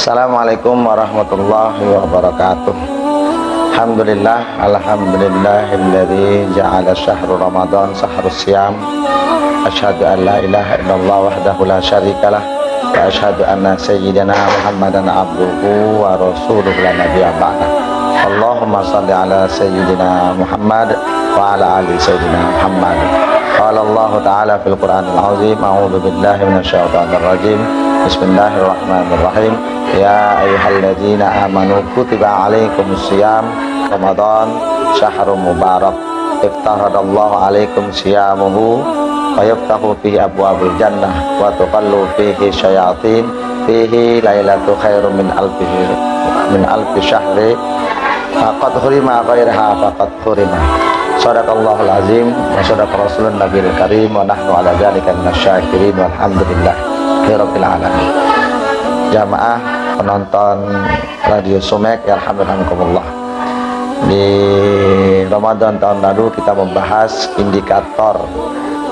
Assalamualaikum warahmatullahi wabarakatuh. Alhamdulillahilladzi ja'ala syahru Ramadan syahrus siyam. Asyhadu an la ilaha illallah wahdahu la syarikalah wa asyhadu anna sayyidina Muhammadan abduhu wa rasuluhu la nabiyya ba'dah. Allahumma shalli ala sayyidina Muhammad wa ala ali sayyidina Muhammad. Qala Allah ta'ala fil Qur'anil azim, a'udzu billahi minasyaitonir rajim. Bismillahirrahmanirrahim. Ya ayyuhalladzina amanu kutiba alaikumus syiyam Ramadan syahrun mubarak iftaradallahu alaikum syiyamuhu wa yaftahu fihi abwabul jannah wa tuqallu fihi syayatin fihi lailatu khairum min alfi syahri faqad hurima ghairaha faqad hurima. Shadaqallahul azim wa shadaqa rasulun nabiyil karim wa nahnu ala dzalika minasyakirin walhamdulillah rabbil alamin. Jamaah penonton Radio Sumek yarhamukumullah. Di Ramadan tahun lalu kita membahas indikator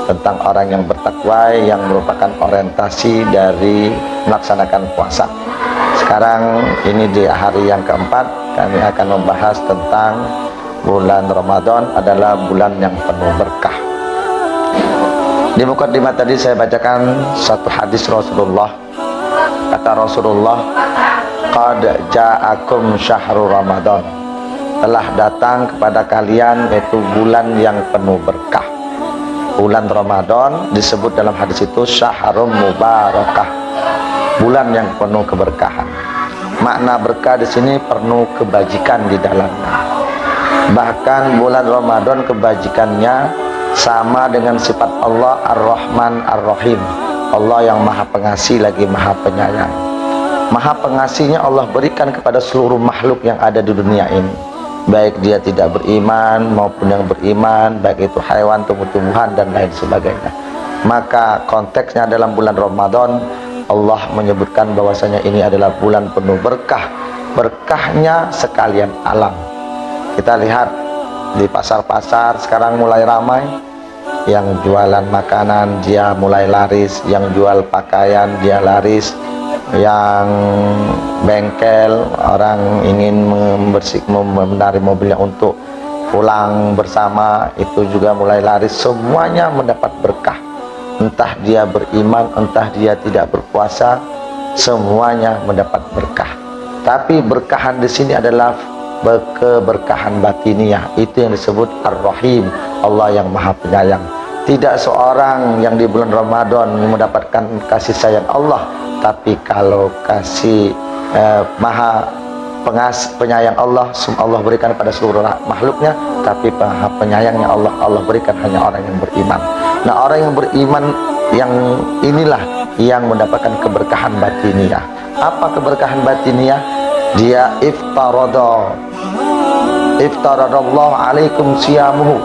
tentang orang yang bertakwa yang merupakan orientasi dari melaksanakan puasa. Sekarang ini di hari yang keempat kami akan membahas tentang bulan Ramadan adalah bulan yang penuh berkah. Di mukadimah tadi saya bacakan satu hadis Rasulullah. Kata Rasulullah, qad ja'akum syahrul Ramadan, telah datang kepada kalian yaitu bulan yang penuh berkah. Bulan Ramadan disebut dalam hadis itu syahrul mubarakah, bulan yang penuh keberkahan. Makna berkah di sini penuh kebajikan di dalamnya. Bahkan bulan Ramadan kebajikannya sama dengan sifat Allah Ar-Rahman Ar-Rahim. Allah yang maha pengasih lagi maha penyayang. Maha pengasihnya Allah berikan kepada seluruh makhluk yang ada di dunia ini, baik dia tidak beriman maupun yang beriman, baik itu hewan, tumbuh-tumbuhan dan lain sebagainya. Maka konteksnya dalam bulan Ramadan Allah menyebutkan bahwasanya ini adalah bulan penuh berkah. Berkahnya sekalian alam. Kita lihat di pasar-pasar sekarang mulai ramai. Yang jualan makanan dia mulai laris, yang jual pakaian dia laris, yang bengkel orang ingin membenahi mobilnya untuk pulang bersama itu juga mulai laris. Semuanya mendapat berkah, entah dia beriman entah dia tidak berpuasa, semuanya mendapat berkah. Tapi berkahan di sini adalah keberkahan batiniah, itu yang disebut Ar-Rahim, Allah yang maha penyayang. Tidak seorang yang di bulan Ramadan mendapatkan kasih sayang Allah, tapi kalau kasih maha penyayang Allah berikan pada seluruh makhluknya, tapi maha penyayangnya Allah berikan hanya orang yang beriman. Nah, orang yang beriman yang inilah yang mendapatkan keberkahan batiniah. Apa keberkahan batiniah? Dia iftaradallahu alaikum siyamuhu,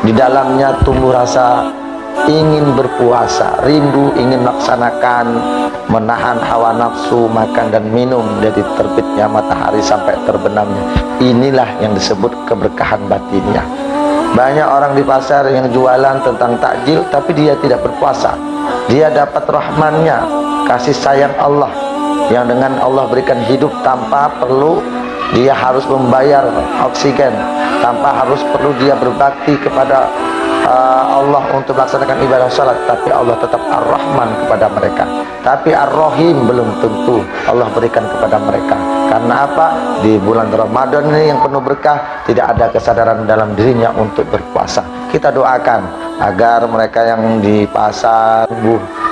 di dalamnya tumbuh rasa ingin berpuasa, rindu ingin melaksanakan, menahan hawa nafsu makan dan minum dari terbitnya matahari sampai terbenamnya. Inilah yang disebut keberkahan batiniah. Banyak orang di pasar yang jualan tentang takjil tapi dia tidak berpuasa. Dia dapat rahmannya, kasih sayang Allah, yang dengan Allah berikan hidup tanpa perlu dia harus membayar oksigen, tanpa harus perlu dia berbakti kepada Allah untuk melaksanakan ibadah salat, tapi Allah tetap Ar-Rahman kepada mereka. Tapi Ar-Rahim belum tentu Allah berikan kepada mereka. Karena apa? Di bulan Ramadan ini yang penuh berkah, tidak ada kesadaran dalam dirinya untuk berpuasa. Kita doakan agar mereka yang di pasar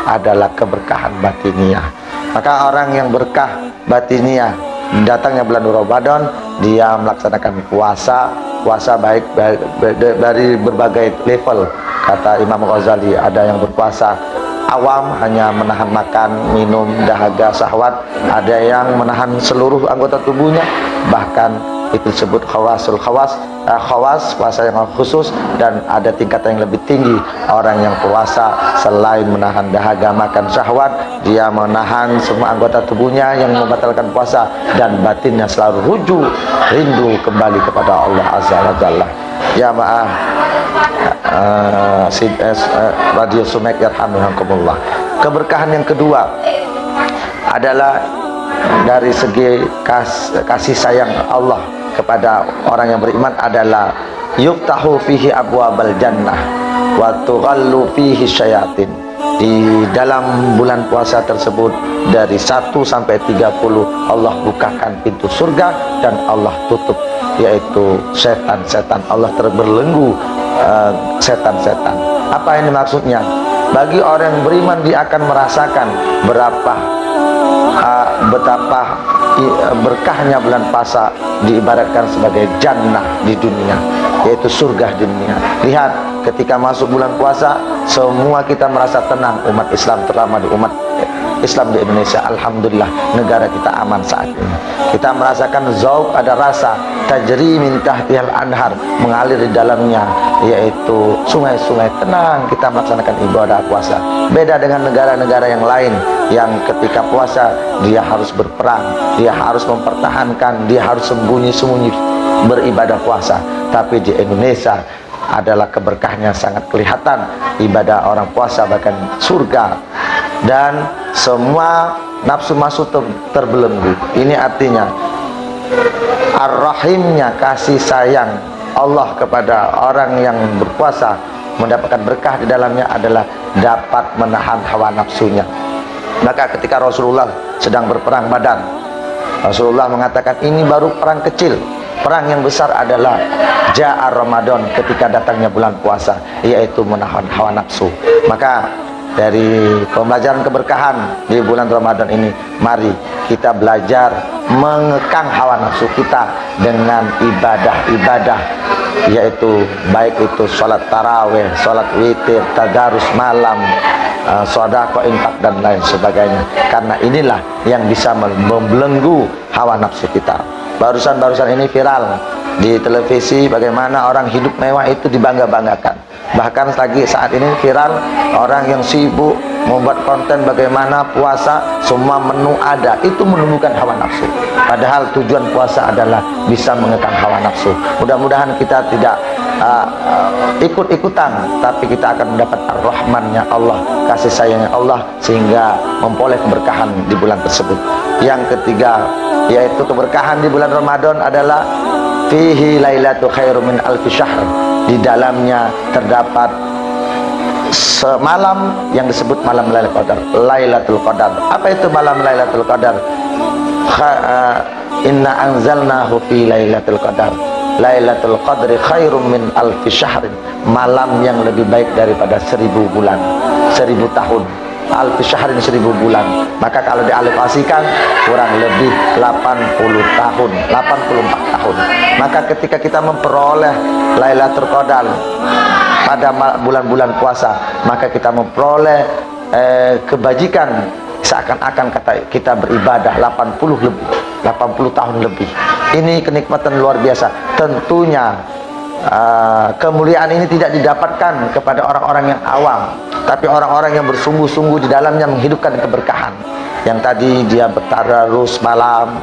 adalah keberkahan batiniah. Maka orang yang berkah batiniah, datangnya bulan Ramadan, dia melaksanakan puasa baik dari berbagai level. Kata Imam Ghazali, ada yang berpuasa awam hanya menahan makan, minum, dahaga, syahwat, ada yang menahan seluruh anggota tubuhnya, bahkan itu disebut khawas, puasa yang khusus, dan ada tingkatan yang lebih tinggi. Orang yang puasa selain menahan dahaga, makan, syahwat, dia menahan semua anggota tubuhnya yang membatalkan puasa, dan batinnya selalu rindu kembali kepada Allah Azza wa Jalla. Jamaah Radio Sumek yarhamukumullah. Keberkahan yang kedua adalah dari segi kasih sayang Allah kepada orang yang beriman adalah yuftahu fihi abwabal jannah wa tughallu fihi syayatin. Di dalam bulan puasa tersebut dari 1 sampai 30 Allah bukakan pintu surga dan Allah tutup, yaitu setan-setan. Allah terbelenggu setan-setan. Apa ini maksudnya? Bagi orang yang beriman, dia akan merasakan betapa berkahnya bulan puasa, diibaratkan sebagai jannah di dunia, yaitu surga di dunia. Lihat, ketika masuk bulan puasa, semua kita merasa tenang. Umat Islam, terutama di umat Islam di Indonesia, alhamdulillah negara kita aman saat ini. Kita merasakan zauq, ada rasa tajri min tahtihal anhar, mengalir di dalamnya, yaitu sungai-sungai. Tenang kita melaksanakan ibadah puasa. Beda dengan negara-negara yang lain yang ketika puasa dia harus berperang, dia harus mempertahankan, dia harus sembunyi-sembunyi beribadah puasa. Tapi di Indonesia adalah keberkahnya sangat kelihatan. Ibadah orang puasa bahkan surga, dan semua nafsu masuk terbelenggu. Ini artinya ar-rahimnya, kasih sayang Allah kepada orang yang berpuasa, mendapatkan berkah di dalamnya adalah dapat menahan hawa nafsunya. Maka ketika Rasulullah sedang berperang Badar, Rasulullah mengatakan ini baru perang kecil. Perang yang besar adalah Ja'a Ramadan, ketika datangnya bulan puasa, yaitu menahan hawa nafsu. Maka dari pembelajaran keberkahan di bulan Ramadan ini, mari kita belajar mengekang hawa nafsu kita dengan ibadah-ibadah, yaitu baik itu sholat tarawih, sholat witir, tadarus malam, sedekah, infak dan lain sebagainya. Karena inilah yang bisa membelenggu hawa nafsu kita. Barusan ini viral di televisi bagaimana orang hidup mewah itu dibangga-banggakan. Bahkan lagi saat ini viral orang yang sibuk membuat konten bagaimana puasa, semua menu ada, itu menumbuhkan hawa nafsu. Padahal tujuan puasa adalah bisa mengekang hawa nafsu. Mudah-mudahan kita tidak ikut-ikutan, tapi kita akan mendapat ar-Rahmannya Allah, kasih sayangnya Allah, sehingga memperoleh keberkahan di bulan tersebut. Yang ketiga, yaitu keberkahan di bulan Ramadan adalah fihi lailatul khairum min alfi syahr. Di dalamnya terdapat semalam yang disebut malam Lailatul Qadar. Apa itu malam Lailatul Qadar? Inna anzalnahu fi Lailatul Qadar. Lailatul Qadri khairum min alfi syahrin. Malam yang lebih baik daripada 1000 bulan, 1000 tahun. Alfi syahrin, 1000 bulan. Maka kalau dialokasikan kurang lebih 80 tahun, 84 tahun. Maka ketika kita memperoleh Lailatul Qadar pada bulan-bulan puasa, maka kita memperoleh kebajikan seakan-akan kita beribadah 80 tahun lebih. Ini kenikmatan luar biasa. Tentunya kemuliaan ini tidak didapatkan kepada orang-orang yang awam, tapi orang-orang yang bersungguh-sungguh di dalamnya menghidupkan keberkahan. Yang tadi dia bertadarus malam,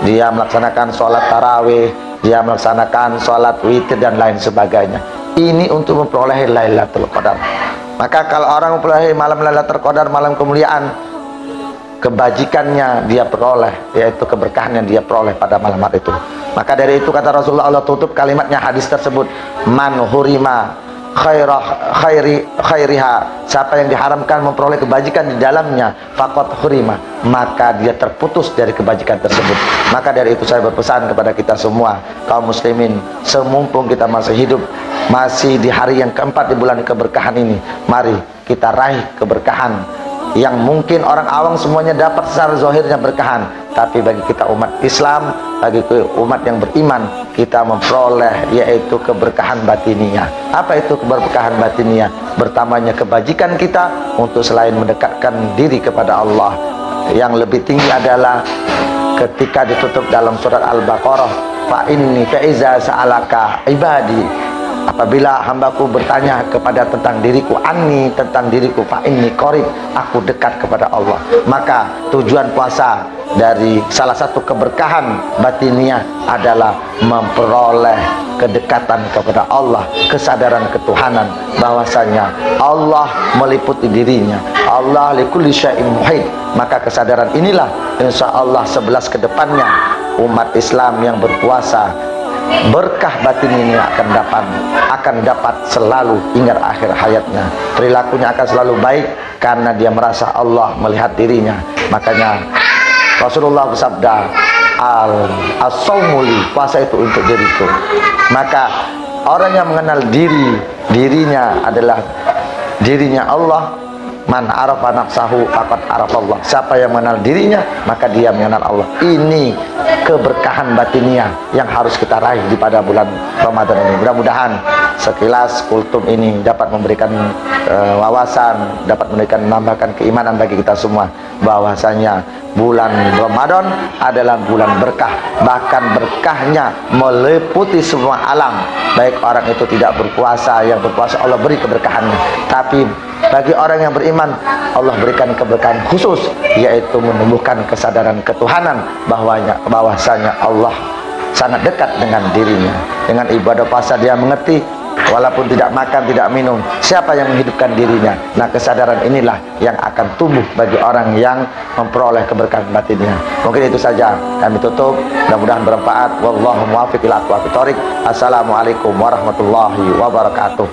dia melaksanakan sholat tarawih, dia melaksanakan sholat witir dan lain sebagainya. Ini untuk memperoleh Lailatul Qadar. Maka kalau orang memperoleh malam Lailatul Qadar, malam kemuliaan, kebajikannya dia peroleh, yaitu keberkahannya dia peroleh pada malam hari itu. Maka dari itu kata Rasulullah, Allah tutup kalimatnya hadis tersebut, man hurima khairiha, siapa yang diharamkan memperoleh kebajikan di dalamnya, faqad hurima, maka dia terputus dari kebajikan tersebut. Maka dari itu saya berpesan kepada kita semua kaum muslimin, semumpung kita masih hidup, masih di hari yang keempat di bulan keberkahan ini, mari kita raih keberkahan yang mungkin orang awam semuanya dapat secara zahirnya berkahan, tapi bagi kita umat Islam, bagi umat yang beriman, kita memperoleh yaitu keberkahan batiniah. Apa itu keberkahan batiniah? Bertambahnya kebajikan kita untuk selain mendekatkan diri kepada Allah. Yang lebih tinggi adalah ketika ditutup dalam surat Al-Baqarah, fa inni fa iza sa'alaka ibadi, apabila hambaku bertanya kepada tentang diriku, anni, tentang diriku, fa inni qarib, aku dekat kepada Allah. Maka tujuan puasa dari salah satu keberkahan batiniah adalah memperoleh kedekatan kepada Allah, kesadaran ketuhanan bahwasanya Allah meliputi dirinya, Allah likulli syai'in muhit. Maka kesadaran inilah insya Allah 11 ke depannya umat Islam yang berpuasa, berkah batin ini akan dapat selalu hingga akhir hayatnya. Perilakunya akan selalu baik karena dia merasa Allah melihat dirinya. Makanya Rasulullah bersabda, as-saumuli, puasa itu untuk diriku. Maka orang yang mengenal dirinya adalah dirinya Allah. Man arafa nafsahu faqad arafallah. Siapa yang mengenal dirinya, maka dia mengenal Allah. Ini keberkahan batiniah yang harus kita raih di pada bulan Ramadan ini. Mudah-mudahan sekilas kultum ini dapat memberikan wawasan, dapat menambahkan keimanan bagi kita semua, bahwasanya bulan Ramadan adalah bulan berkah. Bahkan berkahnya meliputi semua alam. Baik orang itu tidak berpuasa, yang berpuasa Allah beri keberkahannya. Tapi bagi orang yang beriman, Allah berikan keberkahan khusus, yaitu menumbuhkan kesadaran ketuhanan bahwasanya Allah sangat dekat dengan dirinya. Dengan ibadah puasa dia mengerti, walaupun tidak makan, tidak minum, siapa yang menghidupkan dirinya. Nah, kesadaran inilah yang akan tumbuh bagi orang yang memperoleh keberkahan batinnya. Mungkin itu saja, kami tutup. Mudah-mudahan bermanfaat. Wallahu muwaffiq ila aqwamit thoriq. Assalamualaikum warahmatullahi wabarakatuh.